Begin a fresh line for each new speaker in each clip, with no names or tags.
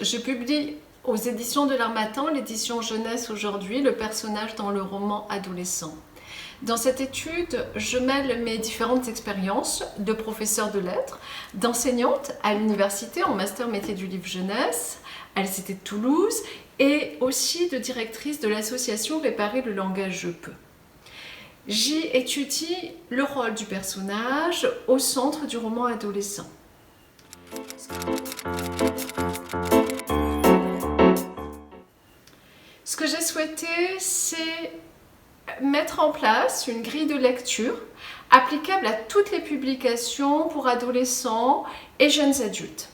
je publie aux éditions de l'Harmattan, l'édition jeunesse aujourd'hui, le personnage dans le roman adolescent. Dans cette étude, je mêle mes différentes expériences de professeur de lettres, d'enseignante à l'université en master métier du livre jeunesse, à l'Université de Toulouse, et aussi de directrice de l'association Réparer le langage je peux. J'y étudie le rôle du personnage au centre du roman adolescent. Ce que j'ai souhaité, c'est mettre en place une grille de lecture applicable à toutes les publications pour adolescents et jeunes adultes.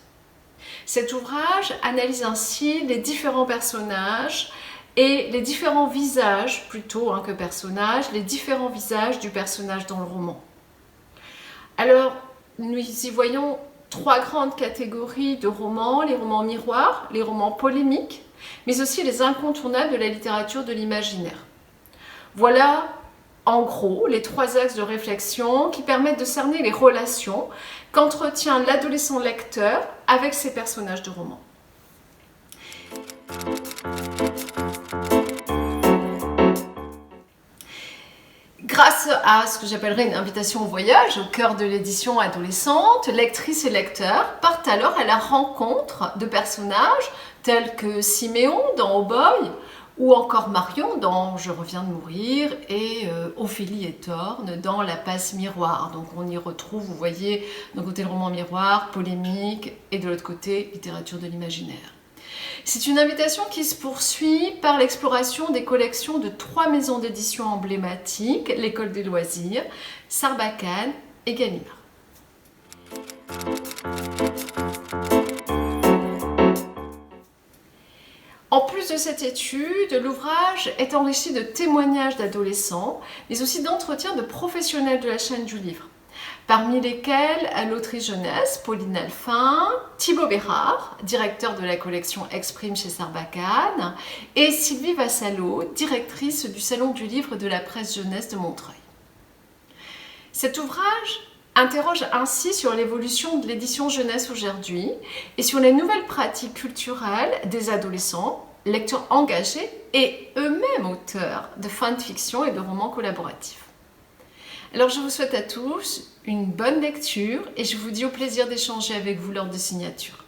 Cet ouvrage analyse ainsi les différents personnages et les différents visages, plutôt que personnages, les différents visages du personnage dans le roman. Alors, nous y voyons trois grandes catégories de romans, les romans miroirs, les romans polémiques, mais aussi les incontournables de la littérature de l'imaginaire. Voilà, en gros, les trois axes de réflexion qui permettent de cerner les relations qu'entretient l'adolescent lecteur avec ses personnages de roman. Grâce à ce que j'appellerais une invitation au voyage au cœur de l'édition adolescente, lectrices et lecteurs partent alors à la rencontre de personnages tels que Siméon dans Oh Boy, ou encore Marion dans Je reviens de mourir et Ophélie et Thorne dans La passe miroir. Donc on y retrouve, vous voyez, d'un côté le roman miroir, polémique, et de l'autre côté, littérature de l'imaginaire. C'est une invitation qui se poursuit par l'exploration des collections de trois maisons d'édition emblématiques, l'École des loisirs, Sarbacane et Gallimard. En plus de cette étude, l'ouvrage est enrichi de témoignages d'adolescents, mais aussi d'entretiens de professionnels de la chaîne du livre, parmi lesquels l'autrice jeunesse Pauline Alphin, Thibaut Bérard, directeur de la collection Exprime chez Sarbacane, et Sylvie Vassallo, directrice du Salon du livre de la presse jeunesse de Montreuil. Cet ouvrage interroge ainsi sur l'évolution de l'édition jeunesse aujourd'hui et sur les nouvelles pratiques culturelles des adolescents, lecteurs engagés et eux-mêmes auteurs de fanfiction et de romans collaboratifs. Alors je vous souhaite à tous une bonne lecture et je vous dis au plaisir d'échanger avec vous lors de signature.